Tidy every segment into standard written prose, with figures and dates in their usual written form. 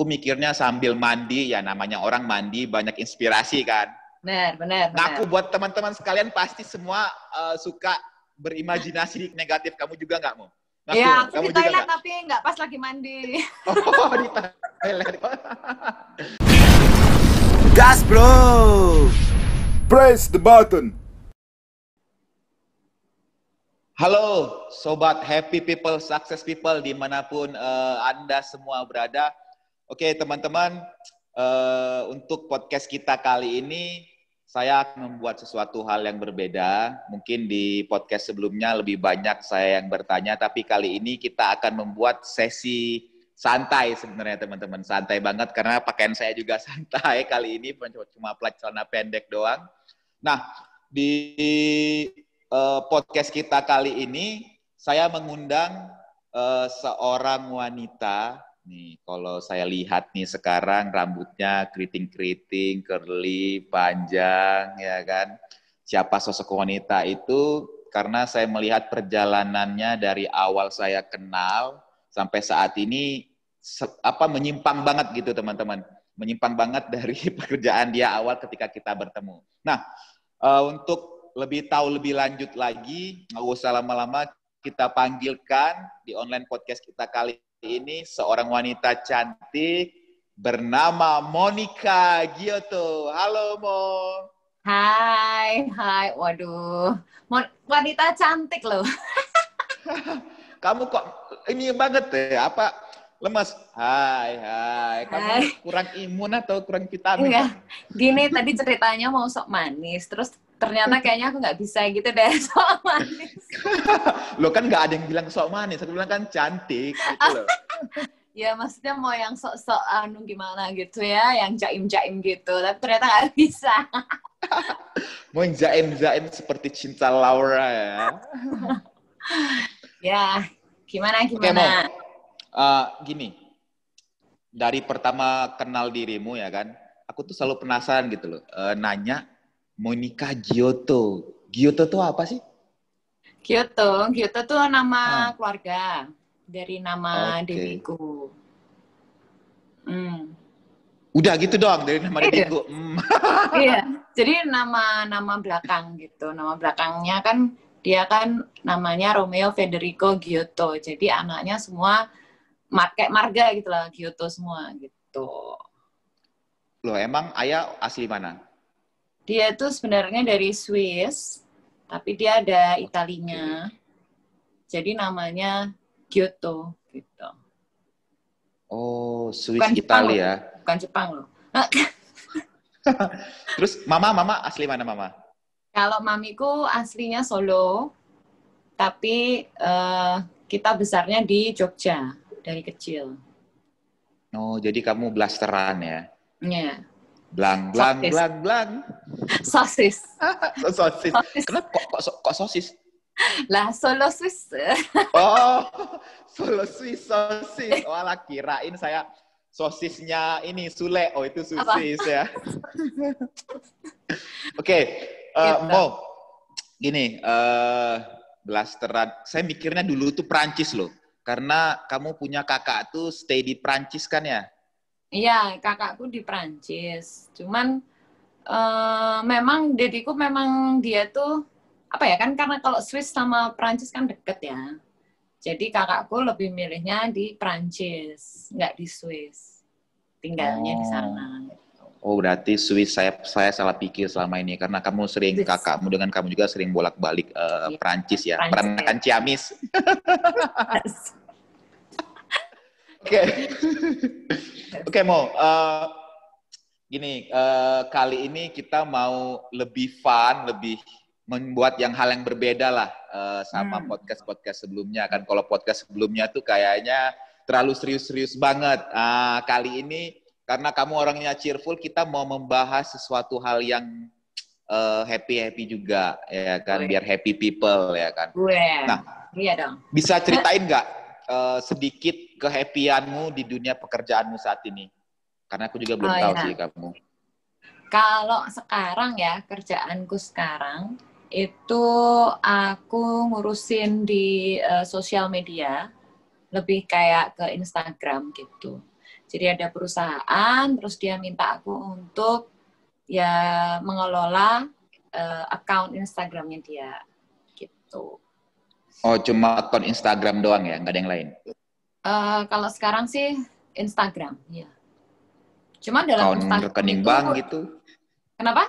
aku mikirnya sambil mandi, ya namanya orang mandi banyak inspirasi kan. Benar. Nah, aku buat teman-teman sekalian pasti semua suka berimajinasi negatif. Kamu juga nggak mau? Ya, aku kamu di juga toilet nggak? tapi nggak pas lagi mandi. Oh, di toilet. Gas, bro! Press the button. Halo, sobat happy people, success people, dimanapun Anda semua berada. Oke, teman-teman, untuk podcast kita kali ini, saya akan membuat sesuatu hal yang berbeda. Mungkin di podcast sebelumnya lebih banyak saya yang bertanya, tapi kali ini kita akan membuat sesi santai sebenarnya teman-teman. Santai banget karena pakaian saya juga santai kali ini, cuma celana pendek doang. Nah, di podcast kita kali ini, saya mengundang seorang wanita. Nih, kalau saya lihat nih sekarang rambutnya keriting-keriting, curly, panjang, ya kan. Siapa sosok wanita itu? Karena saya melihat perjalanannya dari awal saya kenal sampai saat ini menyimpang banget gitu teman-teman. Menyimpang banget dari pekerjaan dia awal ketika kita bertemu. Nah, untuk lebih tahu lebih lanjut lagi, nggak usah lama-lama, kita panggilkan di online podcast kita kali ini seorang wanita cantik bernama Monica Giotto. Halo Mo. Hai. Waduh, wanita cantik loh. Kamu kok ini banget ya? Apa lemas? Hai. Kamu kurang imun atau kurang vitamin? Enggak. Gini, tadi ceritanya mau sok manis, terus ternyata kayaknya aku nggak bisa gitu deh sok manis. Lo kan nggak ada yang bilang sok manis, aku bilang kan cantik gitu loh. Ya maksudnya mau yang sok-sok gimana gitu ya, yang jaim-jaim gitu, tapi ternyata nggak bisa. Mau yang jaim-jaim seperti Cinta Laura ya. Ya, gimana? Oke, gini, dari pertama kenal dirimu ya kan, aku tuh selalu penasaran gitu loh, nanya Monica Giotto. Giotto tuh apa sih? Giotto tuh nama keluarga dari nama dediku. Udah gitu doang dari nama dediku. Iya, jadi nama belakang gitu. Nama belakangnya kan dia kan namanya Romeo Federico Giotto. Jadi anaknya semua kayak marga gitu lah, Giotto semua gitu. Loh, emang ayah asli mana? Dia tuh sebenarnya dari Swiss, tapi dia ada Italinya. Jadi namanya Giotto gitu. Oh, Swiss Italia. Bukan Jepang loh. Terus mama asli mana mama? Kalau mamiku aslinya Solo, tapi kita besarnya di Jogja dari kecil. Oh, jadi kamu blasteran ya? Iya. Blang. Sosis. Sosis. Kenapa kok sosis? Lah, Solo Swiss. Oh, Solo Swiss sosis. Walah, kirain saya sosisnya ini Sule. Oh, itu sosis ya. Oke, Mo. Gini, blasteran. Saya mikirnya dulu tuh Prancis loh. Karena kamu punya kakak tuh stay di Prancis kan ya? Iya, kakakku di Prancis. Cuman memang dediku memang dia tuh apa ya kan, karena kalau Swiss sama Prancis kan deket ya. Jadi kakakku lebih milihnya di Prancis, nggak di Swiss. Tinggalnya di sana. Oh, berarti Swiss saya salah pikir selama ini karena kamu sering Swiss. Kakakmu dengan kamu juga sering bolak-balik Prancis ya. Peranakan Ciamis. Oke, Mo. Gini, kali ini kita mau lebih fun, lebih membuat hal yang berbeda lah sama podcast sebelumnya kan. Kalau podcast sebelumnya tuh kayaknya terlalu serius-serius banget. Kali ini karena kamu orangnya cheerful, kita mau membahas sesuatu hal yang happy juga ya kan, biar happy people ya kan. Nah, iya dong. Bisa ceritain nggak sedikit kehappyanmu di dunia pekerjaanmu saat ini? Karena aku juga belum tahu sih kamu. Kalau sekarang ya, kerjaanku sekarang itu aku ngurusin di sosial media, lebih kayak ke Instagram gitu. Jadi ada perusahaan, terus dia minta aku untuk ya mengelola account Instagramnya dia, gitu. Oh, cuma akun Instagram doang ya, nggak ada yang lain? Kalau sekarang sih Instagram, ya. Cuma dalam Akun Instagram rekening itu, bank gitu? kenapa?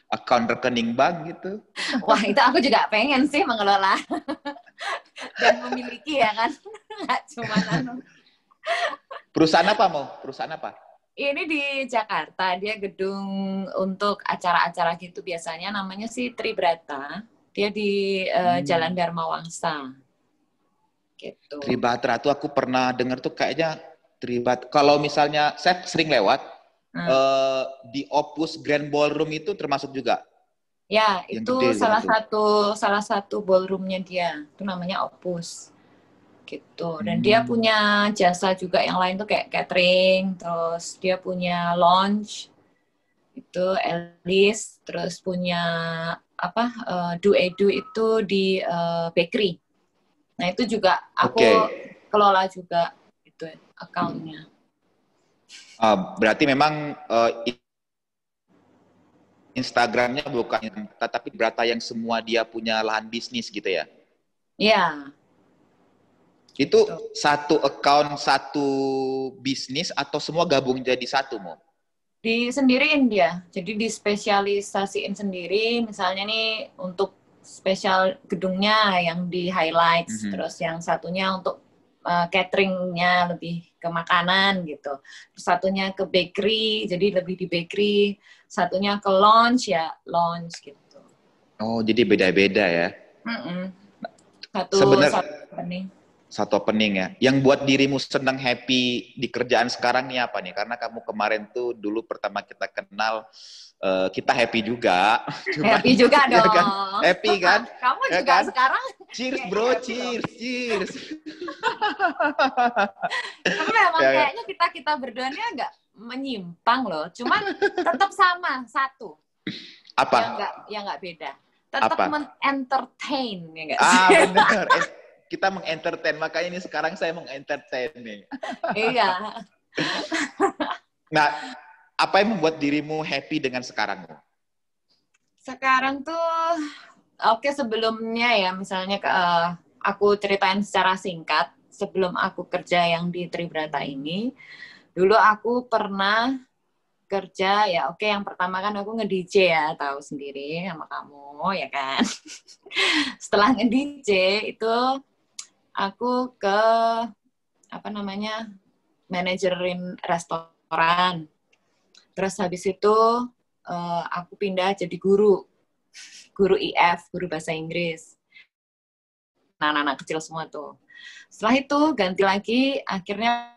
Akun rekening bank gitu? Wah, itu aku juga pengen sih mengelola dan memiliki ya kan, nggak cuma Perusahaan apa mau? Perusahaan apa? Ini di Jakarta, dia gedung untuk acara-acara gitu biasanya namanya sih Tribrata. Dia di Jalan Dharma Wangsa. Gitu. Tribatra tuh aku pernah dengar tuh kayaknya Tribatra. Kalau misalnya saya sering lewat di Opus Grand Ballroom itu termasuk juga. Ya, Yang itu gede salah satu ballroomnya dia. Itu namanya Opus. Gitu. Dan dia Hmm. punya jasa juga yang lain tuh kayak catering, terus dia punya lounge itu Elis, terus punya apa Do Edu itu di bakery. Nah itu juga aku kelola juga itu account-nya. Berarti memang Instagramnya bukan tetapi Brata yang semua dia punya lahan bisnis gitu ya? Iya. Itu satu account, satu bisnis atau semua gabung jadi satu, Mo? Disendiriin dia. Jadi dispesialisasiin sendiri. Misalnya nih untuk spesial gedungnya yang di highlights. Terus yang satunya untuk cateringnya lebih ke makanan gitu. Terus satunya ke bakery, jadi lebih di bakery. Satunya ke lounge ya lounge gitu. Oh, jadi beda-beda ya? Satu opening ya. Yang buat dirimu senang happy di kerjaan sekarang nih apa nih? Karena kamu kemarin tuh dulu pertama kita kenal, kita happy juga. Happy juga dong. Ya kan? Happy kan? Kamu ya juga kan? sekarang. Cheers bro, cheers. Tapi memang kayaknya kita berdua ini agak menyimpang loh. Cuman tetap sama satu. Apa? Yang nggak beda. Tetap men-entertain ya nggak sih? Benar. Kita mengentertain, makanya ini sekarang saya mengentertain nih. Iya. Nah, apa yang membuat dirimu happy dengan sekarang? Sekarang tuh, sebelumnya ya, misalnya aku ceritain secara singkat, sebelum aku kerja yang di Tribrata ini, dulu aku pernah kerja, ya yang pertama kan aku nge-DJ ya, tahu sendiri sama kamu, ya kan. Setelah nge-DJ itu, aku ke manajerin restoran. Terus habis itu aku pindah jadi guru IF, guru bahasa Inggris. Nah, anak-anak kecil semua tuh. Setelah itu ganti lagi, akhirnya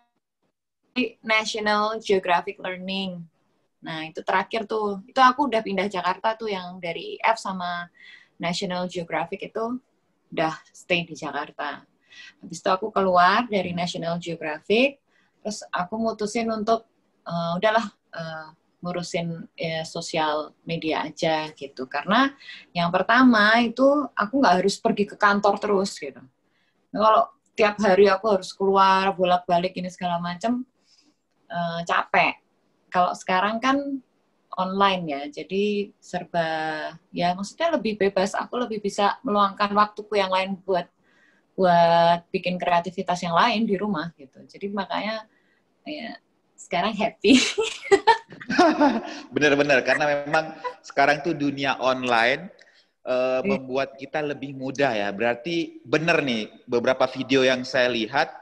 National Geographic Learning. Nah, itu terakhir tuh. Itu aku udah pindah Jakarta tuh, yang dari IF sama National Geographic itu udah stay di Jakarta. Habis itu aku keluar dari National Geographic, terus aku mutusin untuk udahlah ngurusin sosial media aja gitu. Karena yang pertama itu aku nggak harus pergi ke kantor terus gitu. Nah, kalau tiap hari aku harus keluar bolak-balik ini segala macam, capek. Kalau sekarang kan online ya, jadi serba ya maksudnya lebih bebas. Aku lebih bisa meluangkan waktuku yang lain buat bikin kreativitas yang lain di rumah gitu. Jadi makanya ya sekarang happy. Bener-bener, karena memang sekarang tuh dunia online membuat kita lebih mudah ya. Berarti bener nih, beberapa video yang saya lihat,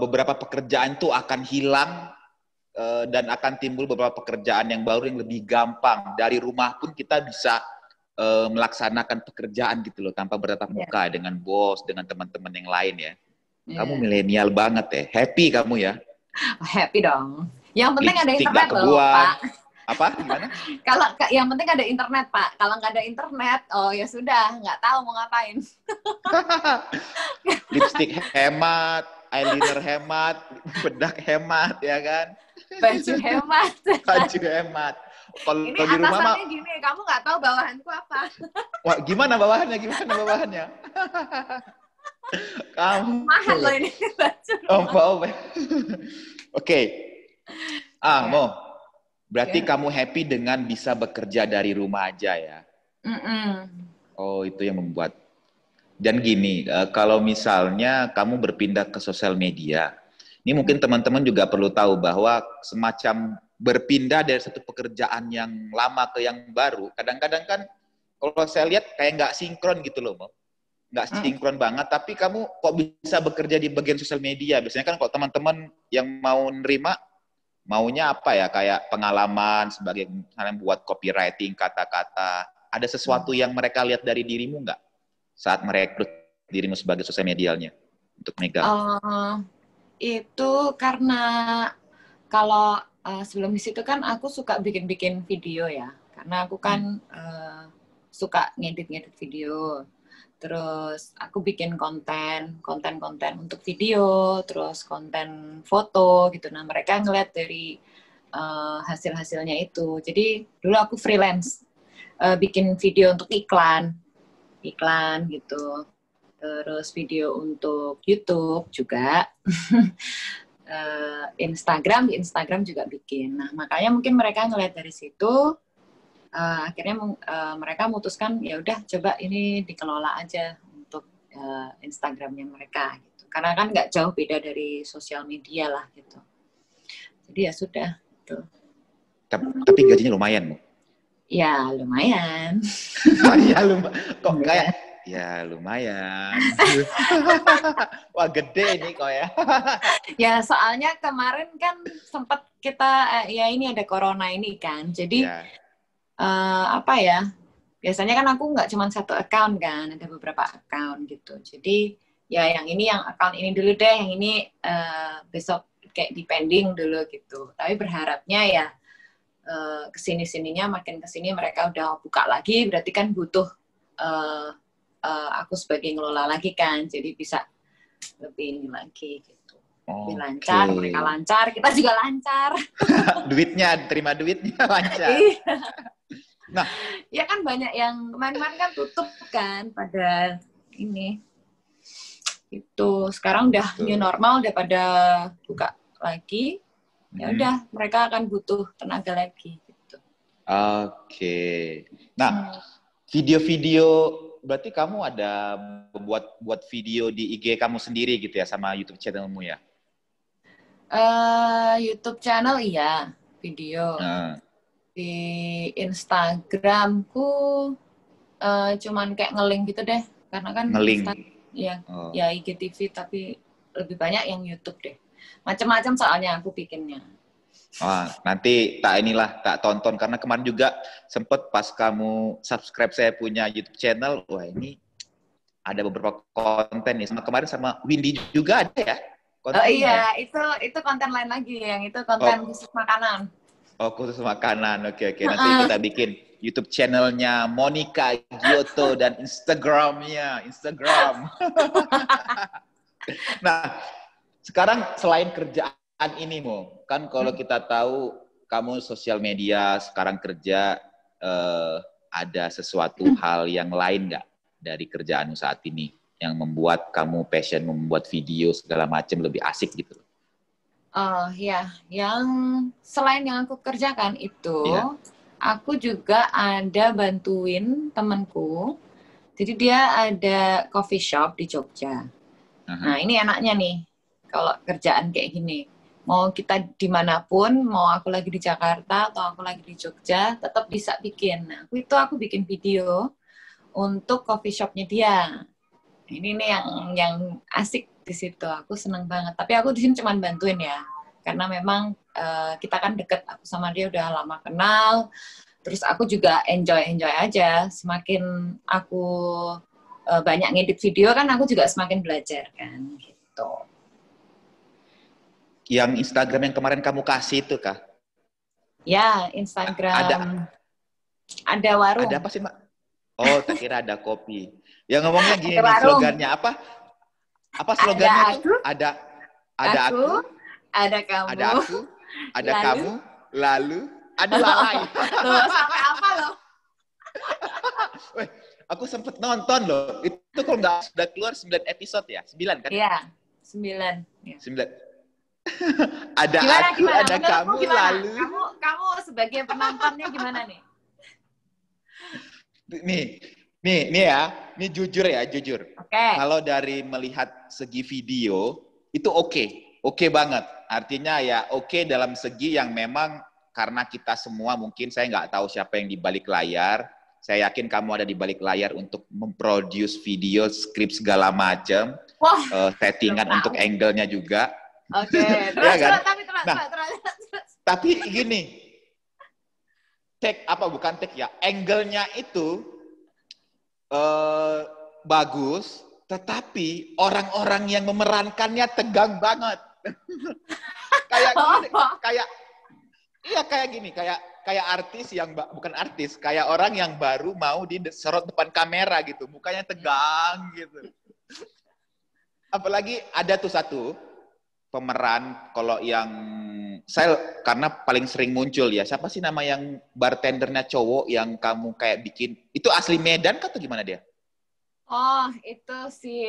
beberapa pekerjaan tuh akan hilang dan akan timbul beberapa pekerjaan yang baru yang lebih gampang. Dari rumah pun kita bisa melaksanakan pekerjaan gitu loh, tanpa bertatap muka dengan bos, dengan teman-teman yang lain ya. Kamu milenial banget ya. Happy kamu ya. Happy dong. Yang penting ada Lipstick internet loh, Pak. Apa? Gimana? Kalau yang penting ada internet, Pak. Kalau nggak ada internet, oh ya sudah, nggak tahu mau ngapain. Lipstick hemat, eyeliner hemat, bedak hemat, ya kan? Baju hemat. Baju hemat. Kalau ini di rumah mah gini, kamu nggak tahu bawahanku apa. Wah, gimana bawahannya? Kamu mahal loh ini baju. Oke. Ya. Mo, berarti Ya. kamu happy dengan bisa bekerja dari rumah aja ya? Oh, itu yang membuat. Dan gini, kalau misalnya kamu berpindah ke sosial media, ini mungkin teman-teman juga perlu tahu bahwa semacam berpindah dari satu pekerjaan yang lama ke yang baru, kadang-kadang kan kalau saya lihat kayak nggak sinkron gitu loh, Mo. Nggak sinkron banget, tapi kamu kok bisa bekerja di bagian sosial media? Biasanya kan kalau teman-teman yang mau nerima, maunya apa ya, kayak pengalaman sebagai misalnya buat copywriting, kata-kata. Ada sesuatu yang mereka lihat dari dirimu nggak saat merekrut dirimu sebagai sosial medialnya untuk megang? Itu karena kalau sebelum di situ kan aku suka bikin-bikin video ya, karena aku kan suka ngedit-ngedit video. Terus aku bikin konten untuk video, terus konten foto gitu. Nah mereka ngeliat dari hasil-hasilnya itu. Jadi dulu aku freelance, bikin video untuk iklan gitu. Terus video untuk YouTube juga. Di Instagram juga bikin. Nah makanya mungkin mereka ngeliat dari situ. Akhirnya mereka memutuskan ya udah coba ini dikelola aja untuk Instagramnya mereka gitu. Karena kan nggak jauh beda dari sosial media lah gitu. Jadi ya sudah gitu. Tapi gajinya lumayan, Mo. Ya lumayan. Ya lumayan. Kok kayak ya lumayan. Wah gede nih kok ya. Ya soalnya kemarin kan sempat kita ya ini ada corona ini kan. Jadi apa ya, biasanya kan aku nggak cuma satu account kan, ada beberapa account gitu. Jadi ya yang ini yang account ini dulu deh, yang ini besok kayak depending dulu gitu. Tapi berharapnya ya kesini-sininya makin kesini mereka udah buka lagi, berarti kan butuh aku sebagai ngelola lagi kan, jadi bisa lebih ini lagi gitu. Lebih lancar, mereka lancar, kita juga lancar. Duitnya, terima duitnya lancar. Nah, ya kan banyak yang kemarin-kemarin kan tutup kan pada ini. Itu sekarang udah new normal, udah pada buka lagi. Ya udah, mereka akan butuh tenaga lagi gitu. Oke. Nah, video-video berarti kamu ada buat video di IG kamu sendiri gitu ya sama YouTube channelmu ya? YouTube channel iya, video. Di Instagramku cuman kayak nge-link gitu deh, karena kan ya IGTV tapi lebih banyak yang YouTube deh. Macam-macam soalnya aku bikinnya. Wah, nanti tak tonton karena kemarin juga sempet pas kamu subscribe saya punya YouTube channel, wah ini ada beberapa konten nih, sama kemarin sama Windy juga ada ya? Iya, itu konten lain lagi, yang itu konten khusus makanan. Oh, khusus makanan. Oke. Nanti kita bikin YouTube channelnya Monica Giotto dan Instagram. Nah, sekarang selain kerjaan ini, Mo, kan kalau kita tahu kamu sosial media sekarang kerja, ada sesuatu hal yang lain nggak dari kerjaanmu saat ini yang membuat kamu passion membuat video segala macam lebih asik gitu? Ya, yang selain yang aku kerjakan itu, aku juga ada bantuin temanku. Jadi dia ada coffee shop di Jogja. Nah, ini enaknya nih, kalau kerjaan kayak gini. Mau kita dimanapun, mau aku lagi di Jakarta atau aku lagi di Jogja, tetap bisa bikin. Nah, aku bikin video untuk coffee shopnya dia. Ini nih yang asik di situ, aku seneng banget. Tapi aku di sini cuma bantuin ya, karena memang kita kan deket, aku sama dia udah lama kenal. Terus aku juga enjoy aja. Semakin aku banyak ngedit video kan, aku juga semakin belajar kan, gitu. Yang Instagram yang kemarin kamu kasih itu kah? Ya, Instagram. Ada warung. Ada apa sih, Mbak? Oh, tak kira ada kopi. Ya ngomongnya gini nih, slogannya apa? Apa slogannya tuh? Ada aku, ada kamu, ada kamu, lalu ada lalai. Loh, sampai apa loh? Aku sempet nonton loh. Itu kalau nggak sudah keluar 9 episode ya? 9 kan? Iya, 9. Ya. 9. Ada Gimana, aku, gimana? ada Menurutmu kamu gimana? lalu. Kamu sebagai penontonnya gimana nih? Nih ya, nih jujur ya, jujur. Oke. Kalau dari melihat segi video, itu oke banget. Artinya ya oke dalam segi yang memang karena kita semua mungkin saya nggak tahu siapa yang di balik layar. Saya yakin kamu ada di balik layar untuk memproduce video, skrip segala macam, Wah, settingan untuk angle-nya juga. Oke, Ya kan? Tapi gini, angle-nya itu bagus, tetapi orang-orang yang memerankannya tegang banget. Kayak artis yang bukan artis, kayak orang yang baru mau disorot depan kamera gitu, mukanya tegang gitu. Apalagi ada tuh satu pemeran, kalau yang saya karena paling sering muncul ya, siapa sih nama yang bartendernya cowok yang kamu kayak bikin, itu asli Medan atau gimana dia? Oh, itu si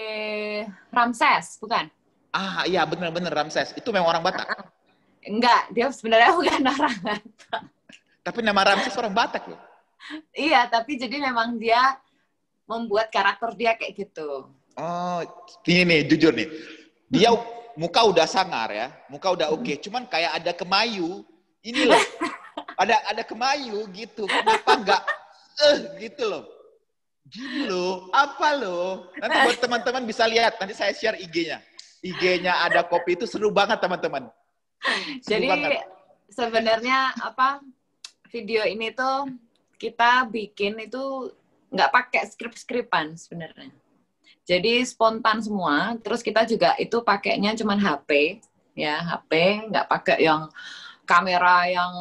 Ramses, bukan? Ah iya bener-bener Ramses, itu memang orang Batak? Enggak, dia sebenarnya bukan orang Batak. Tapi nama Ramses orang Batak loh. Iya, tapi jadi memang dia membuat karakter dia kayak gitu. Oh, ini nih, jujur nih. Dia muka udah sangar ya, muka udah oke. Cuman kayak ada kemayu, ini loh. Ada kemayu gitu. Kenapa enggak gitu loh. Gini loh, apa loh. Nanti buat teman-teman bisa lihat, nanti saya share IG-nya. IG-nya ada kopi itu seru banget teman-teman. Jadi sebenarnya video ini tuh kita bikin itu nggak pakai skrip-skripan sebenarnya. Jadi spontan semua. Terus kita juga itu pakainya cuman HP, ya HP, nggak pakai yang kamera yang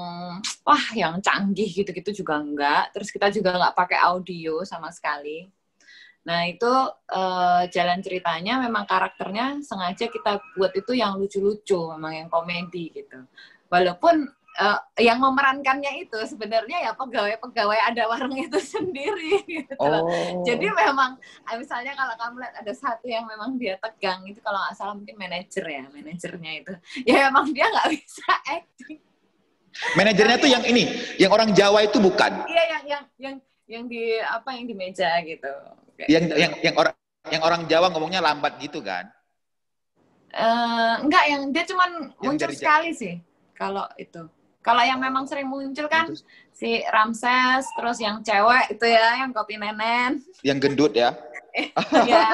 yang canggih gitu-gitu juga enggak. Terus kita juga nggak pakai audio sama sekali. Nah itu jalan ceritanya memang karakternya sengaja kita buat itu yang lucu-lucu, memang yang komedi gitu. Walaupun yang memerankannya itu sebenarnya ya pegawai ada warung itu sendiri gitu loh. Jadi memang misalnya kalau kamu lihat ada satu yang memang dia tegang itu, kalau nggak salah mungkin manajernya itu ya memang dia nggak bisa acting. Manajernya tuh yang ini, yang orang Jawa itu bukan? Iya yang di meja gitu. Yang orang Jawa ngomongnya lambat gitu kan? Enggak, yang dia cuman muncul sekali sih kalau itu. Kalau yang memang sering muncul kan si Ramses, terus yang cewek itu ya, yang kopi nenen. Yang gendut ya? Iya,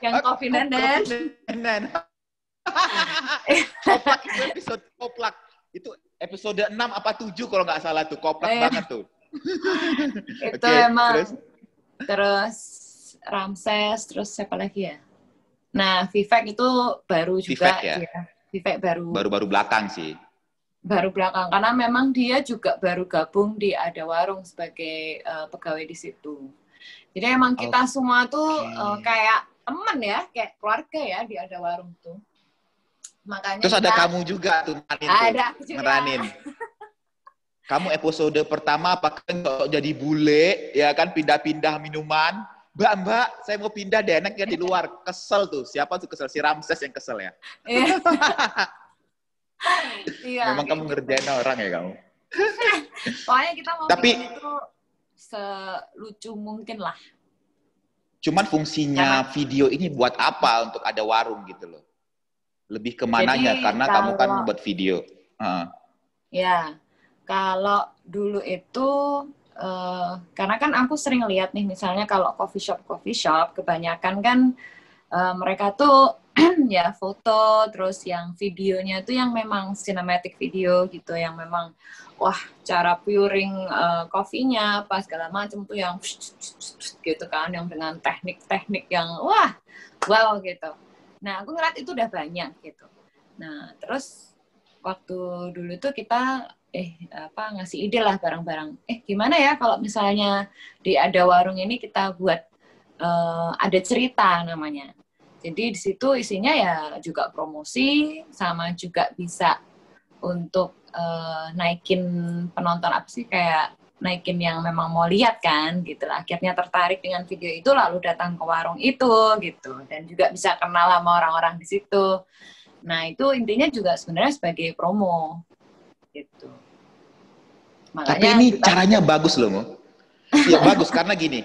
yang kopi nenen. Koplak itu episode koplak. Itu episode 6 apa 7 kalau nggak salah tuh, koplak banget tuh. Itu emang. Terus Ramses, terus siapa lagi ya? Nah, Vivek itu baru juga. Vivek baru. Baru belakang sih. Baru belakang, karena memang dia juga baru gabung di Ada Warung sebagai pegawai di situ. Jadi emang kita semua tuh kayak teman ya, kayak keluarga ya di Ada Warung tuh. Makanya terus ada kamu juga tuh, meranin. Kamu episode pertama apakah nggak jadi bule, ya kan, pindah-pindah minuman. Mbak, saya mau pindah deh, enaknya di luar. Kesel tuh, siapa tuh kesel? Si Ramses yang kesel ya? Iya, memang kamu ngerjain orang ya kamu. Pokoknya kita mau bikin itu selucu mungkin lah. Cuman fungsinya video ini buat apa untuk Ada Warung gitu loh? Lebih kemananya? Karena kamu kan buat video. Ya, kalau dulu itu karena kan aku sering lihat nih, misalnya kalau coffee shop kebanyakan kan mereka tuh ya foto, terus yang videonya tuh yang memang cinematic video gitu, yang memang cara pouring coffee-nya apa segala macam tuh yang gitu kan, yang dengan teknik-teknik yang wow gitu. Nah, aku ngeliat itu udah banyak gitu. Nah, terus waktu dulu tuh kita ngasih ide lah bareng-bareng. Gimana ya kalau misalnya di Ada Warung ini kita buat ada cerita namanya. Jadi di situ isinya ya juga promosi, sama juga bisa untuk naikin penonton, kayak naikin yang memang mau lihat kan gitu lah. Akhirnya tertarik dengan video itu lalu datang ke warung itu gitu, dan juga bisa kenal sama orang-orang di situ. Nah, itu intinya juga sebenarnya sebagai promo gitu. Makanya Tapi ini caranya bagus loh, Mo. Iya, bagus karena gini.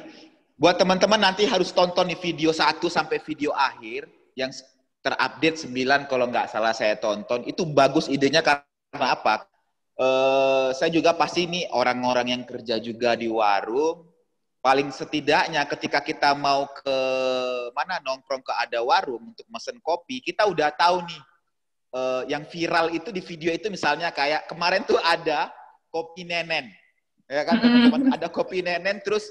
Buat teman-teman nanti harus tonton nih video 1 sampai video akhir yang terupdate 9 kalau nggak salah saya tonton. Itu bagus idenya karena apa? Saya juga pasti nih orang-orang yang kerja juga di warung, paling setidaknya ketika kita mau ke mana nongkrong ke ada warung untuk mesen kopi, kita udah tahu nih yang viral itu di video itu misalnya kayak kemarin tuh ada kopi nenen, ya kan teman-teman, ada kopi nenen terus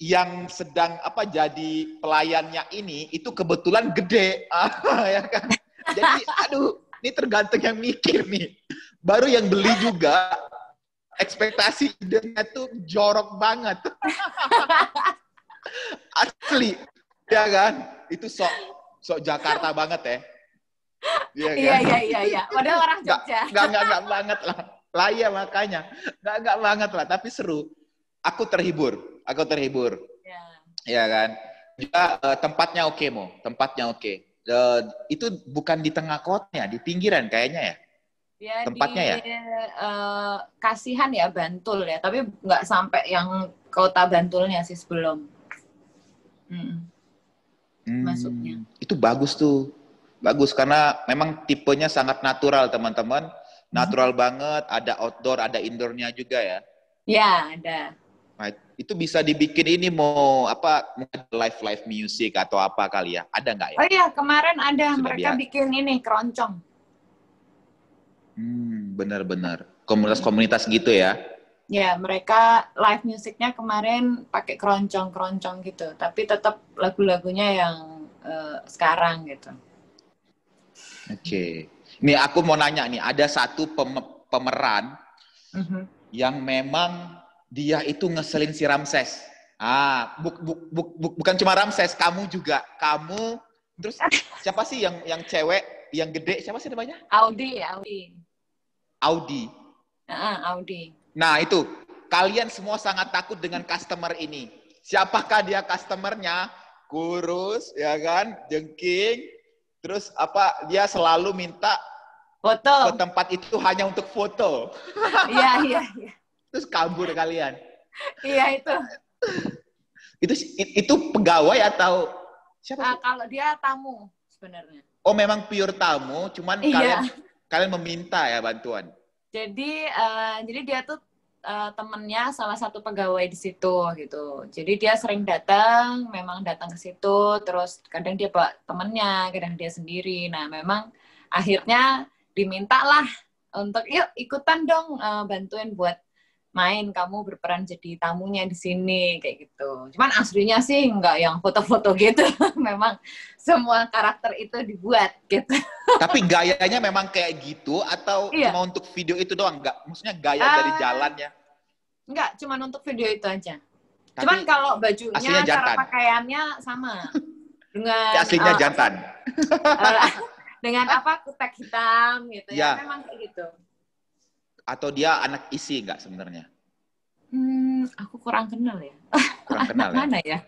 yang sedang jadi pelayannya itu kebetulan gede, ya kan? Jadi aduh, ini tergantung yang mikir nih. Baru yang beli juga ekspektasi idenya tuh jorok banget. Asli, ya kan? Itu sok Jakarta banget ya. Iya. Padahal orang Jogja. Enggak banget lah. Lah ya makanya. Enggak banget lah, tapi seru. Aku terhibur. Ya kan? Juga tempatnya oke, Mo. Tempatnya oke. Itu bukan di tengah kotanya, di pinggiran kayaknya ya. Ya, tempatnya di Kasihan ya, Bantul ya. Tapi nggak sampai yang kota Bantulnya sih sebelum. Masuknya. Itu bagus tuh. Bagus karena memang tipenya sangat natural, teman-teman. Natural banget, ada outdoor, ada indoornya juga ya. Ya, ada. Nah, itu bisa dibikin ini mau live music atau apa kali ya? Ada nggak ya? Oh iya, kemarin ada. Sudah mereka bikin ini keroncong. Benar-benar. Komunitas-komunitas gitu ya? Ya, mereka live musiknya kemarin pakai keroncong gitu. Tapi tetap lagu-lagunya yang sekarang gitu. Oke. Nih aku mau nanya nih, ada satu pemeran yang memang dia itu ngeselin si Ramses. Bukan cuma Ramses, kamu juga. Kamu, terus siapa sih yang cewek, yang gede, siapa sih namanya? Audi. Audi. Nah itu, kalian semua sangat takut dengan customer ini. Siapakah dia customernya? Kurus, ya kan? Jengking. Terus dia selalu minta foto ke tempat itu hanya untuk foto. Iya. Terus kabur kalian. Iya itu. Itu pegawai atau siapa? Kalau dia tamu sebenarnya. Oh, memang pure tamu, cuman kalian meminta ya bantuan. Jadi dia tuh temennya salah satu pegawai di situ gitu. Jadi dia sering memang datang ke situ, terus kadang dia bawa temennya, kadang dia sendiri. Nah, memang akhirnya dimintalah untuk yuk ikutan dong bantuin buat main, kamu berperan jadi tamunya di sini kayak gitu. Cuman aslinya sih nggak yang foto-foto gitu. Memang semua karakter itu dibuat gitu. Tapi gayanya memang kayak gitu atau cuma untuk video itu doang? Enggak, maksudnya gaya dari jalannya? Enggak, cuma untuk video itu aja. Tapi cuman kalau bajunya, cara pakaiannya sama. Dengan aslinya jantan. Dengan kutek hitam gitu ya. Memang kayak gitu. Atau dia anak isi nggak sebenarnya? Aku kurang kenal ya. Kurang kenal ya? Mana ya?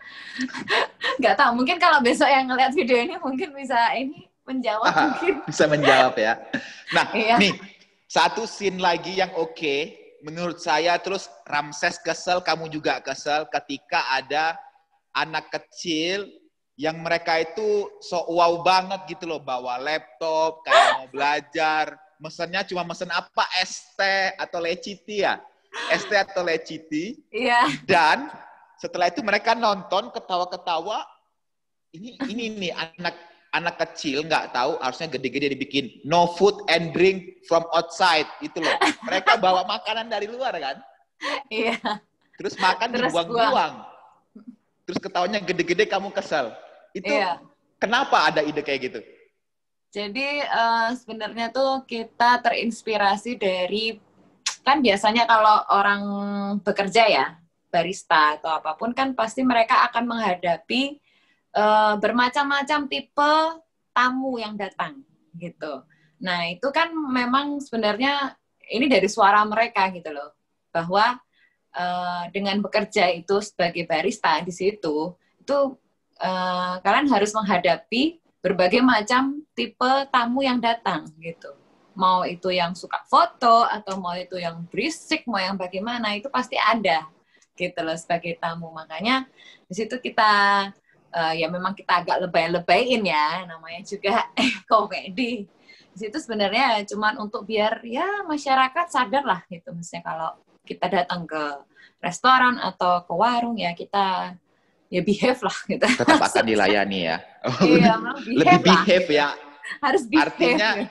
Nggak tahu. Mungkin kalau besok yang ngeliat video ini mungkin bisa menjawab mungkin. Bisa menjawab ya. Nah, nih satu scene lagi yang oke menurut saya. Terus Ramses kesel, kamu juga kesel ketika ada anak kecil yang mereka itu wow banget gitu loh, bawa laptop kayak mau belajar. Mesennya cuma mesen ST atau leciti ya? ST atau leciti. Iya. Dan setelah itu mereka nonton ketawa-ketawa. Ini nih anak kecil nggak tahu, harusnya gede-gede dibikin no food and drink from outside itu loh. Mereka bawa makanan dari luar kan? Iya. Terus makan dibuang-buang. Terus ketawanya gede-gede, kamu kesel. Itu kenapa ada ide kayak gitu? Jadi sebenarnya tuh kita terinspirasi dari, kan biasanya kalau orang bekerja ya, barista atau apapun kan pasti mereka akan menghadapi bermacam-macam tipe tamu yang datang gitu. Nah itu kan memang sebenarnya ini dari suara mereka gitu loh, bahwa dengan bekerja itu sebagai barista di situ, itu kalian harus menghadapi berbagai macam tipe tamu yang datang gitu. Mau itu yang suka foto atau mau itu yang berisik, mau yang bagaimana, itu pasti ada gitu loh sebagai tamu. Makanya di situ kita ya memang kita agak lebay-lebayin ya, namanya juga komedi. Di situ sebenarnya cuman untuk biar ya masyarakat sadar lah gitu. Misalnya kalau kita datang ke restoran atau ke warung ya kita ya behave lah gitu. Tetap akan dilayani ya. Iya, Lebih behave ya. Harus behave.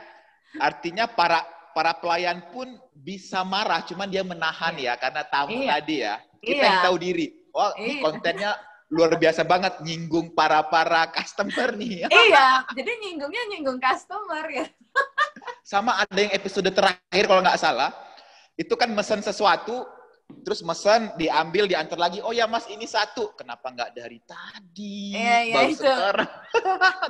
Artinya para pelayan pun bisa marah, cuman dia menahan ya karena tamu tadi ya. Kita yang tahu diri. Wah, ini kontennya luar biasa banget, nyinggung para customer nih. Iya, jadi nyinggung customer ya. Sama ada yang episode terakhir kalau nggak salah, itu kan mesen sesuatu, terus mesen, diambil, diantar lagi. Oh ya mas, ini satu. Kenapa nggak dari tadi? Iya, baru itu. sekarang.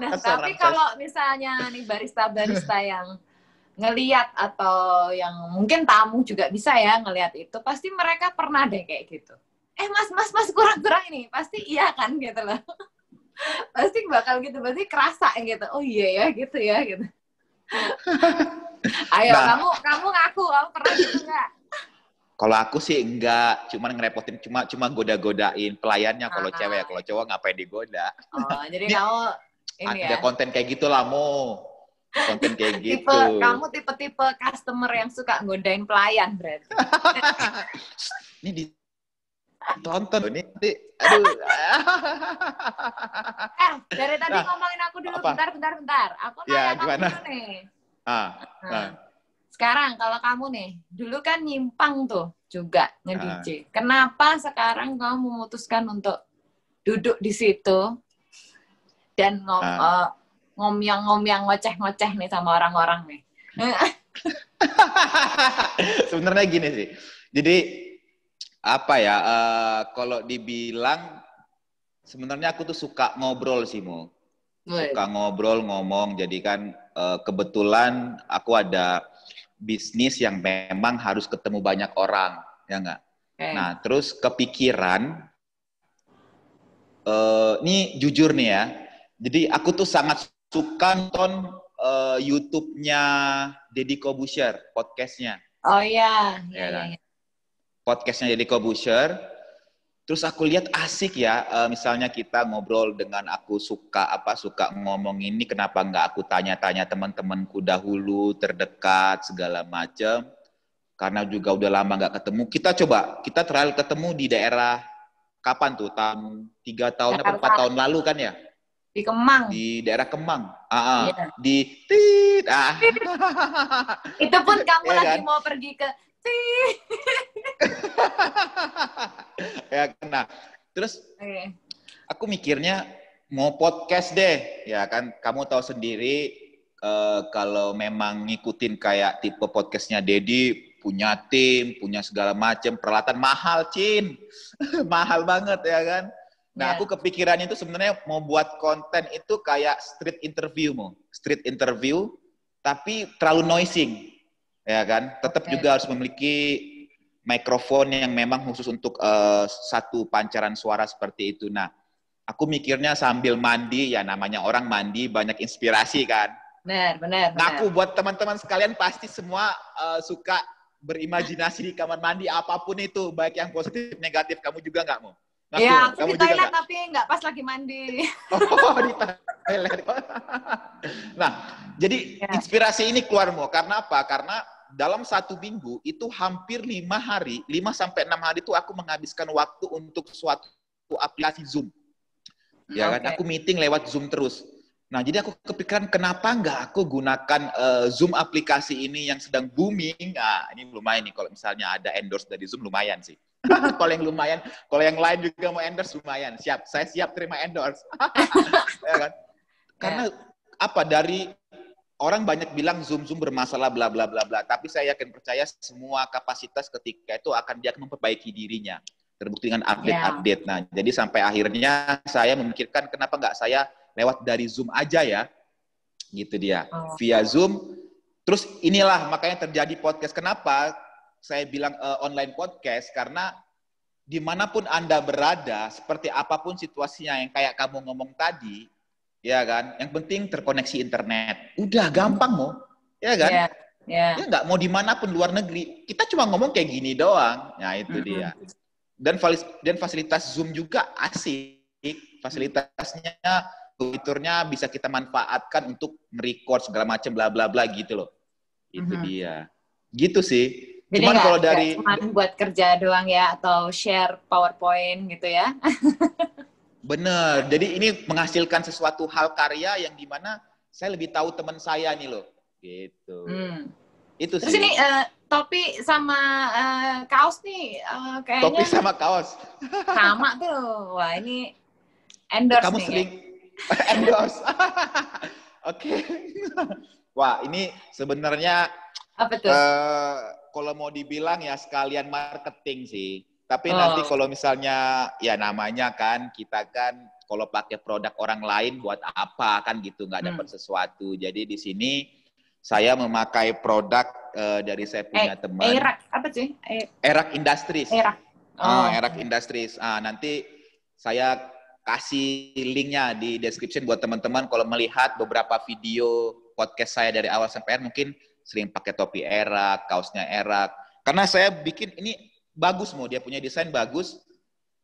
Nah, tapi kalau misalnya nih barista-barista yang ngeliat atau yang mungkin tamu juga bisa ya ngeliat itu, pasti mereka pernah deh kayak gitu. Mas kurang ini, pasti iya kan gitu loh. Pasti bakal gitu, pasti kerasa gitu. Oh iya ya gitu ya gitu. Ayo kamu ngaku, kamu pernah gitu nggak? Kalau aku sih enggak, cuman ngerepotin, cuma goda-godain pelayannya. Kalau cewek, kalau cowok ngapain digoda. Oh, jadi kamu ini ada ya. konten kayak gitulah, Mo. Konten kayak gitu. Kamu tipe-tipe customer yang suka godain pelayan berarti. Ini ditonton ini. Aduh. Dari tadi ngomongin aku dulu, bentar. Aku nanya kamu dulu nih. Sekarang kalau kamu nih, dulu kan nyimpang tuh juga nge-DJ. Kenapa sekarang kamu memutuskan untuk duduk di situ dan ngomong ngoceh-ngoceh nih sama orang-orang nih? Sebenarnya gini sih. Jadi apa ya? Kalau dibilang sebenarnya aku tuh suka ngobrol sih, Mo. Suka ngobrol, ngomong. Jadi kan kebetulan aku ada bisnis yang memang harus ketemu banyak orang, ya nggak? Okay. Nah, terus kepikiran, ini jujur nih ya, jadi aku tuh sangat suka nonton YouTube-nya Deddy Corbuzier, podcast-nya. Oh iya. Podcast-nya Deddy Corbuzier. Terus aku lihat asik ya, misalnya kita ngobrol dengan aku suka ngomong ini, kenapa nggak aku tanya-tanya teman-temanku dahulu, terdekat, segala macam. Karena juga udah lama nggak ketemu. Kita terakhir ketemu di daerah, kapan tuh? 3 tahun atau 4 tahun lalu kan ya? Di Kemang. Di daerah Kemang. Iya. Di Itu pun kamu ya lagi kan? mau pergi ke ya, nah, terus aku mikirnya mau podcast deh, ya kan? Kamu tahu sendiri kalau memang ngikutin kayak tipe podcastnya Deddy, punya tim, punya segala macam, peralatan mahal, Cin, mahal banget ya kan? Nah, aku kepikirannya itu sebenarnya mau buat konten itu kayak street interview, tapi terlalu noising. Ya kan, tetap juga harus memiliki mikrofon yang memang khusus untuk satu pancaran suara seperti itu. Nah, aku mikirnya sambil mandi, ya namanya orang mandi banyak inspirasi kan. Benar. Ngaku buat teman-teman sekalian pasti semua suka berimajinasi di kamar mandi apapun itu, baik yang positif, negatif. Kamu juga nggak mau? Iya, aku di toilet tapi nggak pas lagi mandi. Oh, di toilet. Nah, jadi inspirasi ini keluar Mo. Karena apa? Karena dalam 1 minggu itu hampir 5 sampai 6 hari itu aku menghabiskan waktu untuk suatu aplikasi Zoom. Ya kan, aku meeting lewat Zoom terus. Nah, jadi aku kepikiran kenapa nggak aku gunakan Zoom aplikasi ini yang sedang booming. Nah, ini lumayan nih kalau misalnya ada endorse dari Zoom lumayan sih. Kalau yang lain juga mau endorse lumayan. Saya siap terima endorse. Ya kan? Karena apa, dari orang banyak bilang Zoom bermasalah bla bla bla bla, tapi saya yakin percaya semua kapasitas ketika itu dia akan memperbaiki dirinya. Terbukti dengan update. Nah, jadi sampai akhirnya saya memikirkan kenapa nggak saya lewat dari Zoom aja ya. Gitu dia. Via Zoom. Terus inilah makanya terjadi podcast. Kenapa saya bilang online podcast? Karena dimanapun Anda berada, seperti apapun situasinya yang kayak kamu ngomong tadi, ya kan? Yang penting terkoneksi internet. Udah gampang mau, ya kan? Ya nggak mau dimanapun luar negeri. Kita cuma ngomong kayak gini doang. Nah itu dia. Dan fasilitas Zoom juga asik. Fasilitasnya, fiturnya bisa kita manfaatkan untuk merecord segala macam bla bla bla gitu loh. Itu dia. Gitu sih. Jadi cuman kalau dari cuma buat kerja doang ya, atau share PowerPoint gitu ya. Bener. Jadi ini menghasilkan sesuatu hal karya yang dimana saya lebih tahu teman saya nih loh. Gitu. Itu Terus sih. ini topi sama kaos nih kayaknya. Topi sama kaos. Sama tuh. Wah ini endorse kamu nih. Sering endorse. Oke. Wah ini sebenarnya apa tuh? Kalau mau dibilang ya sekalian marketing sih. Tapi nanti kalau misalnya ya namanya kan kita kan kalau pakai produk orang lain buat apa kan gitu, nggak dapat sesuatu. Jadi di sini saya memakai produk dari saya punya teman. Erak apa sih? Erak Industries. Erak Industries. Nanti saya kasih linknya di description buat teman-teman kalau melihat beberapa video podcast saya dari awal sampai akhir mungkin sering pakai topi Erak, kaosnya Erak. Karena saya bikin ini bagus mau, dia punya desain bagus.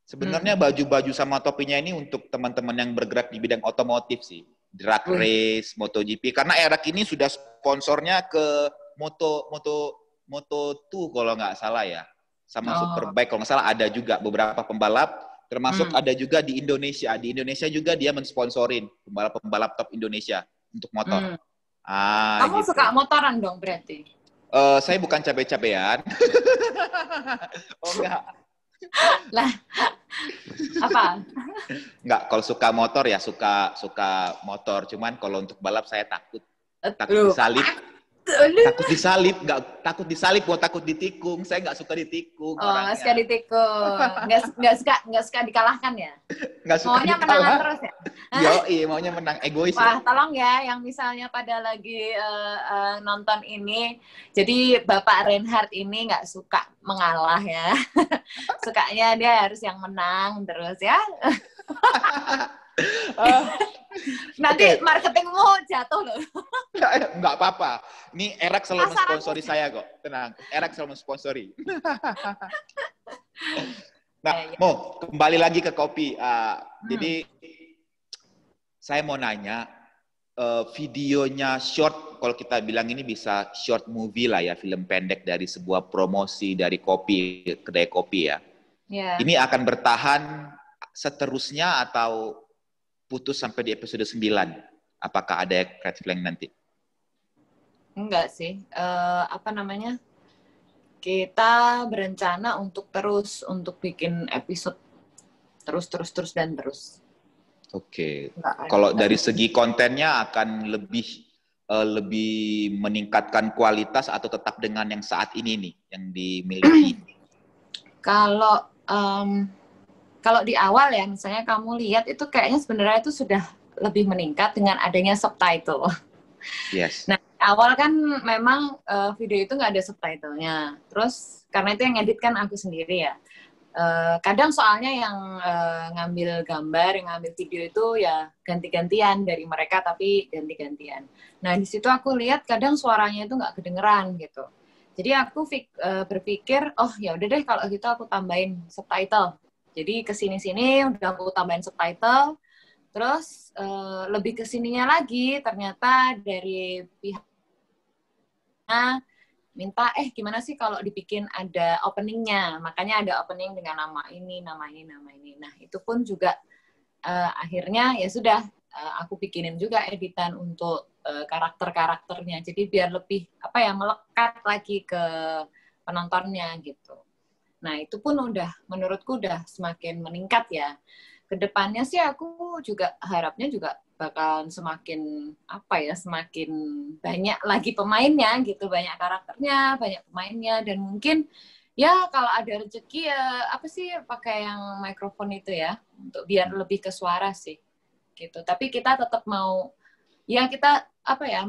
Sebenarnya baju-baju sama topinya ini untuk teman-teman yang bergerak di bidang otomotif sih. Drag race, MotoGP. Karena Erak ini sudah sponsornya ke Moto2 kalau nggak salah ya. Sama Superbike kalau nggak salah ada juga beberapa pembalap. Termasuk ada juga di Indonesia. Di Indonesia juga dia mensponsorin pembalap-pembalap top Indonesia untuk motor. Kamu gitu. Suka motoran dong berarti? Saya bukan cabe-cabean. Oh enggak. Lah, apa? Enggak, kalau suka motor ya suka motor. Cuman kalau untuk balap saya takut disalip. Takut disalip, buat takut ditikung. Saya nggak suka ditikung. Nggak suka ditikung. Nggak suka dikalahkan ya? Nggak suka maunya dikalah. Menang terus ya? Yoi, maunya menang, egois. Wah, tolong ya yang misalnya pada lagi nonton ini, jadi Bapak Reinhard ini nggak suka mengalah ya. Sukanya dia harus yang menang terus ya. Nanti marketingmu jatuh loh. Enggak apa-apa. Ini Erak selalu mensponsori saya kok. Tenang, Erak selalu mensponsori. Nah, Mo, kembali lagi ke kopi. Jadi, saya mau nanya, videonya short, kalau kita bilang ini bisa short movie lah ya, film pendek dari sebuah promosi dari kopi, kedai kopi ya. Yeah. Ini akan bertahan seterusnya atau putus sampai di episode 9? Apakah ada red flag nanti? Enggak sih. Kita berencana untuk bikin episode terus. Oke. Kalau dari segi kontennya akan lebih meningkatkan kualitas atau tetap dengan yang saat ini nih yang dimiliki? Kalau di awal ya, misalnya kamu lihat itu kayaknya sebenarnya itu sudah lebih meningkat dengan adanya subtitle. Yes. Nah, awal kan memang video itu nggak ada subtitlenya. Terus karena itu yang edit kan aku sendiri ya. Kadang soalnya yang ngambil gambar, yang ngambil video itu ya ganti-gantian dari mereka, tapi ganti-gantian. Nah, di situ aku lihat kadang suaranya itu nggak kedengeran gitu. Jadi aku berpikir, oh ya udah deh kalau gitu aku tambahin subtitle. Jadi kesini-sini udah aku tambahin subtitle, terus lebih kesininya lagi ternyata dari pihaknya minta, gimana sih kalau dibikin ada openingnya, makanya ada opening dengan nama ini. Nah itu pun juga akhirnya ya sudah aku bikinin juga editan untuk karakter-karakternya, jadi biar lebih melekat lagi ke penontonnya gitu. Nah, itu pun menurutku udah semakin meningkat ya. Kedepannya sih aku juga harapnya juga bakal semakin banyak lagi pemainnya gitu, banyak karakternya, banyak pemainnya, dan mungkin ya kalau ada rezeki ya pakai yang mikrofon itu ya, untuk biar lebih ke suara sih gitu. Tapi kita tetap mau ya kita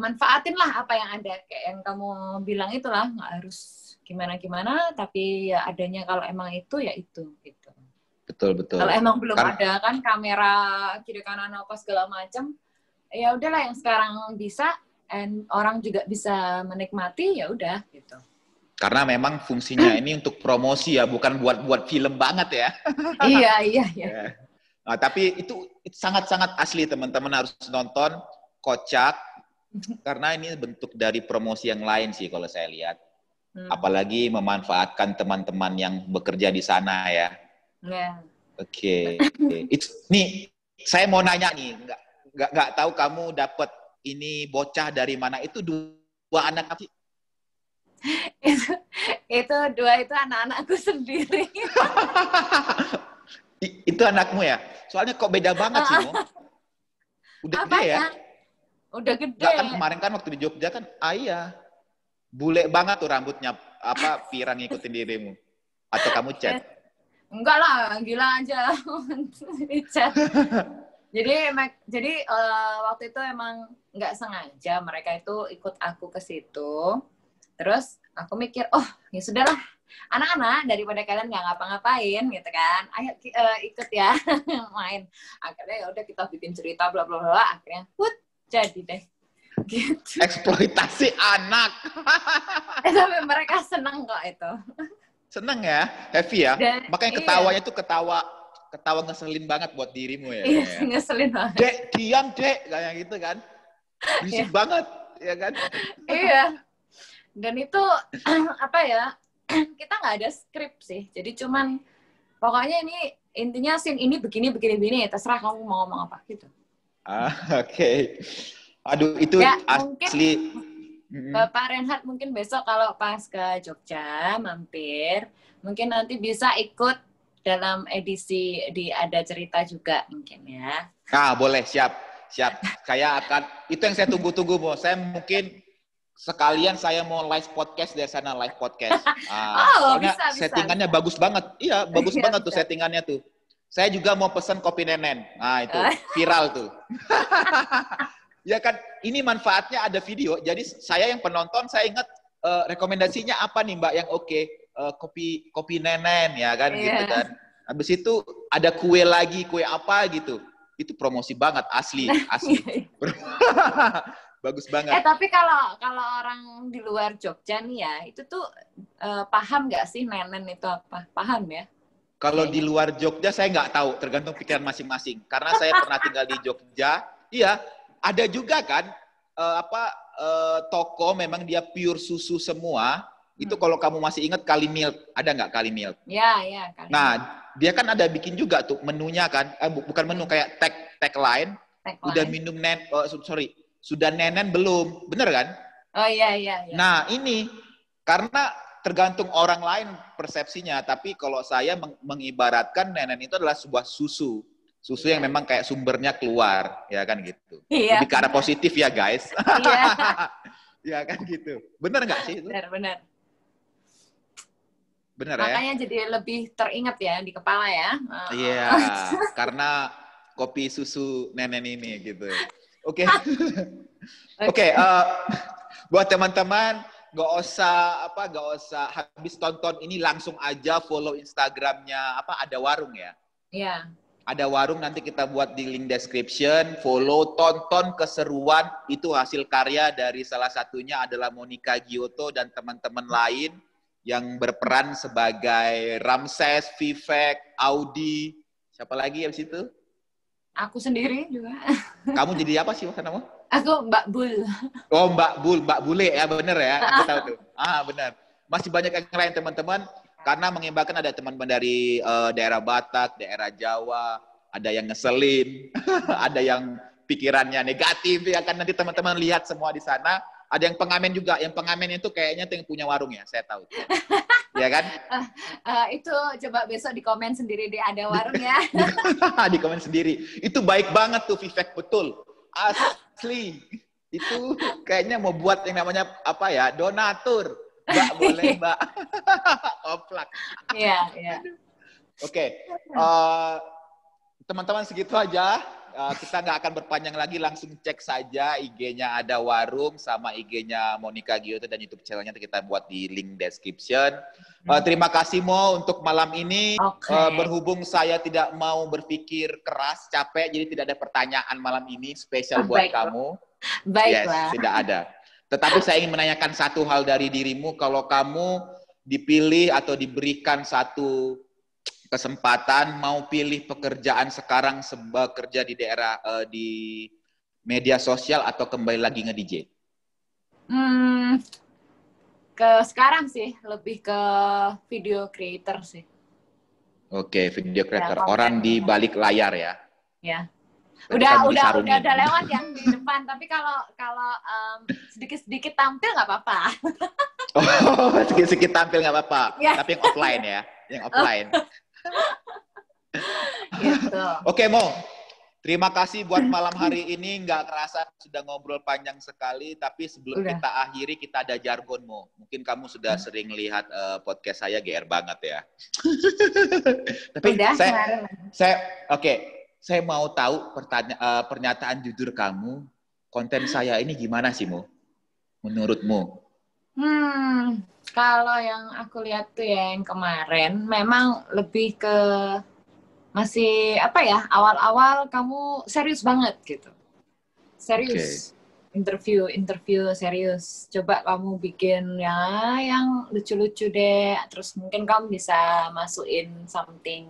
manfaatin lah apa yang ada, kayak yang kamu bilang itulah, nggak harus gimana, tapi ya adanya kalau emang itu ya itu gitu. Betul. Kalau emang belum ada kan kamera kiri kanan apa segala macam, ya udahlah yang sekarang bisa, and orang juga bisa menikmati, ya udah gitu. Karena memang fungsinya ini untuk promosi ya, bukan buat film banget ya. Iya. Ya. Nah, tapi itu sangat-sangat asli, teman-teman harus nonton, kocak, karena ini bentuk dari promosi yang lain sih kalau saya lihat. Apalagi memanfaatkan teman-teman yang bekerja di sana ya. Oke. Nih, saya mau nanya nih, nggak tahu kamu dapat ini bocah dari mana? Itu 2 anak sih? itu 2 itu anak-anakku sendiri. Itu anakmu ya? Soalnya kok beda banget sih, Mo? Udah gede ya? Udah gede. Nggak, kan kemarin kan waktu di Jogja kan, iya. Bule banget tuh rambutnya, pirang ngikutin dirimu. Atau kamu cat? Enggak lah, gila aja. Cat. Jadi waktu itu emang nggak sengaja mereka itu ikut aku ke situ. Terus aku mikir, oh ya sudahlah, anak-anak daripada kalian nggak ngapa-ngapain gitu kan, ayo ikut ya main. Akhirnya ya udah kita bikin cerita bla bla bla. Akhirnya, jadi deh. Gitu. Eksploitasi anak. Tapi mereka seneng kok itu. Seneng ya, happy ya. Makanya ketawanya tuh ketawa ngeselin banget buat dirimu ya. Iya, ngeselin banget. Dek, diam dek, kayak gitu kan. Berisik banget, ya kan? Iya. Dan itu apa ya? Kita nggak ada skrip sih. Jadi cuman pokoknya ini intinya scene ini begini, terserah kamu mau ngomong apa gitu. Oke. Aduh, itu ya, asli. Bapak Reinhard mungkin besok kalau pas ke Jogja mampir, mungkin nanti bisa ikut dalam edisi di Ada Cerita juga mungkin ya. Boleh, siap. Saya akan, itu yang saya tunggu-tunggu, Mo. Saya mungkin sekalian saya mau live podcast dari sana, live podcast. Bisa. Settingannya bagus banget. Iya, bagus banget tuh settingannya tuh. Saya juga mau pesan kopi nenen. Nah, itu viral tuh. Ya kan, ini manfaatnya ada video. Jadi saya yang penonton, saya ingat rekomendasinya apa nih Mbak yang oke? Kopi nenen ya kan, gitu kan. Habis itu ada kue lagi, kue apa gitu. Itu promosi banget, asli. Bagus banget. Tapi kalau orang di luar Jogja nih ya, itu tuh paham nggak sih nenen itu apa? Paham ya? Kalau di luar Jogja saya nggak tahu, tergantung pikiran masing-masing. Karena saya pernah tinggal di Jogja, iya. Ada juga kan toko memang dia pure susu semua. Itu kalau kamu masih ingat Kalimilk, ada nggak Kalimilk? Iya, Kalimilk. Nah, dia kan ada bikin juga tuh menunya kan, bukan menu kayak tagline. Udah minum sudah nenen belum, bener kan? Oh iya. Nah ini karena tergantung orang lain persepsinya, tapi kalau saya mengibaratkan nenen itu adalah sebuah susu yang memang kayak sumbernya keluar, ya kan gitu. Lebih ke arah positif ya guys. Iya. Ya kan gitu. Bener nggak sih itu? Bener. Bener. Makanya ya? Jadi lebih teringat ya di kepala ya. Iya, karena kopi susu nenen ini gitu. Oke. Buat teman-teman gak usah habis tonton ini langsung aja follow Instagramnya Ada Warung ya. Iya. Ada Warung, nanti kita buat di link description, follow, tonton keseruan, itu hasil karya dari salah satunya adalah Monica Giotto dan teman-teman lain yang berperan sebagai Ramses, Vivek, Audi, siapa lagi habis itu? Aku sendiri juga. Kamu jadi apa sih maksudnya? Aku Mbak Bul. Oh Mbak Bule ya, bener ya, aku tahu tuh. Benar. Masih banyak yang lain teman-teman. Karena mengibarkan ada teman-teman dari daerah Batak, daerah Jawa, ada yang ngeselin, ada yang pikirannya negatif, ya kan nanti teman-teman lihat semua di sana. Ada yang pengamen juga, yang pengamen itu kayaknya tuh yang punya warung ya, saya tahu. Ya kan? Itu coba besok di komen sendiri di Ada Warung ya. Di komen sendiri. Itu baik banget tuh Vivek, betul. Asli. Itu kayaknya mau buat yang namanya donatur. Mbak, boleh Mbak. Oplak. Iya. Oke. Teman-teman segitu aja kita nggak akan berpanjang lagi, langsung cek saja IG-nya Ada Warung sama IG-nya Monica Gioto dan YouTube channel-nya kita buat di link description. Terima kasih Mo untuk malam ini. Berhubung saya tidak mau berpikir keras, capek, jadi tidak ada pertanyaan malam ini spesial buat kamu. Baiklah. Yes, tidak ada. Tetapi saya ingin menanyakan satu hal dari dirimu. Kalau kamu dipilih atau diberikan satu kesempatan mau pilih pekerjaan sekarang bekerja di daerah di media sosial atau kembali lagi nge-DJ? Sekarang sih lebih ke video creator sih. Oke, video creator. Orang di balik layar ya. Ya. Udah lewat yang di depan, tapi kalau sedikit-sedikit tampil nggak apa-apa. Oh, sedikit-sedikit tampil nggak apa-apa. Ya. Tapi yang offline ya, yang offline. Gitu. Oke Mo, terima kasih buat malam hari ini. Nggak kerasa sudah ngobrol panjang sekali, tapi sebelum kita akhiri kita ada jargon Mo. Mungkin kamu sudah sering lihat podcast saya, GR banget ya. Tapi saya mau tahu pernyataan jujur kamu, konten saya ini gimana sih Mo? Menurutmu? Kalau yang aku lihat tuh ya yang kemarin memang lebih ke masih awal-awal kamu serius banget gitu. Serius. Interview serius. Coba kamu bikin ya yang lucu-lucu deh. Terus mungkin kamu bisa masukin something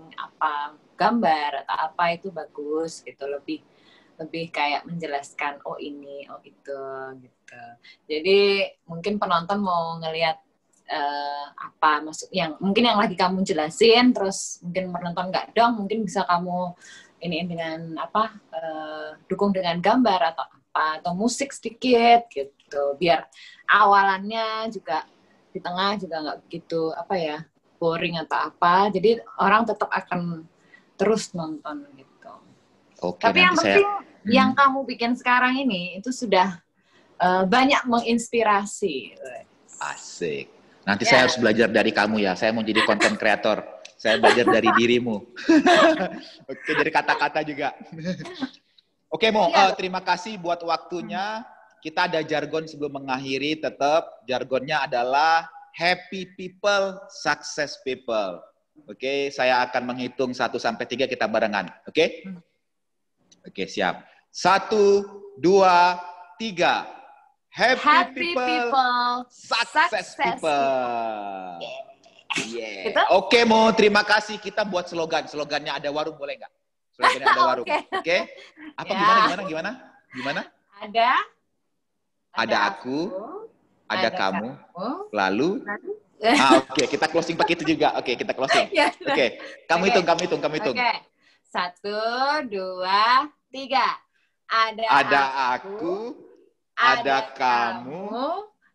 gambar atau apa itu bagus gitu, lebih kayak menjelaskan ini, itu gitu. Jadi mungkin penonton mau ngelihat maksud yang mungkin yang lagi kamu jelasin, terus mungkin penonton nggak dong, mungkin bisa kamu ini dengan dukung dengan gambar atau musik sedikit gitu, biar awalannya juga di tengah juga nggak begitu boring atau apa, jadi orang tetap akan terus nonton gitu. Tapi yang penting yang kamu bikin sekarang ini itu sudah banyak menginspirasi. Asik. Nanti saya harus belajar dari kamu ya. Saya mau jadi content creator. Saya belajar dari dirimu. Oke, dari kata-kata juga. Oke, Mo. Terima kasih buat waktunya. Kita ada jargon sebelum mengakhiri. Tetap jargonnya adalah happy people, success people. Oke, saya akan menghitung 1 sampai 3 kita barengan. Oke? Oke, siap. 1, 2, 3. Happy people, success people. Yeah. Gitu? Oke, Mo, terima kasih. Kita buat slogan. Slogannya Ada Warung, boleh nggak? Slogannya Ada Warung. Oke? Apa gimana? Ada aku, ada kamu, lalu. Oke, kita closing pakai itu juga. Oke, kita closing. Oke, kamu hitung. Oke, 1, 2, 3. Ada aku. Ada kamu,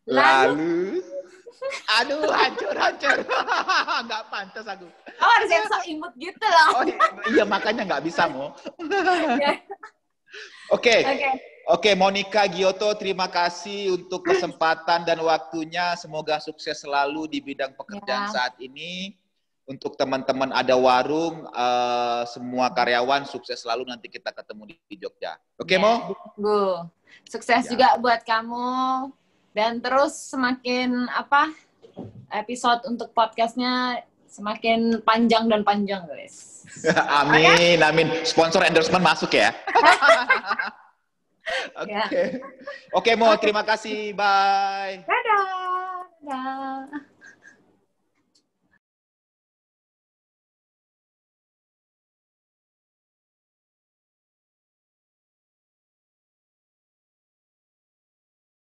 lalu, aduh, hancur. Nggak pantas aku. Harus yang sok imut gitu loh. Oh, iya, makanya nggak bisa, Mo. Oke, Monica Gioto, terima kasih untuk kesempatan dan waktunya. Semoga sukses selalu di bidang pekerjaan saat ini. Untuk teman-teman Ada Warung, semua karyawan sukses selalu. Nanti kita ketemu di Jogja. Oke, Mo? Sukses juga buat kamu, dan terus semakin episode untuk podcastnya semakin panjang guys. Amin. Sponsor endorsement masuk ya. Oke, Mo, terima kasih. Bye. Dadah.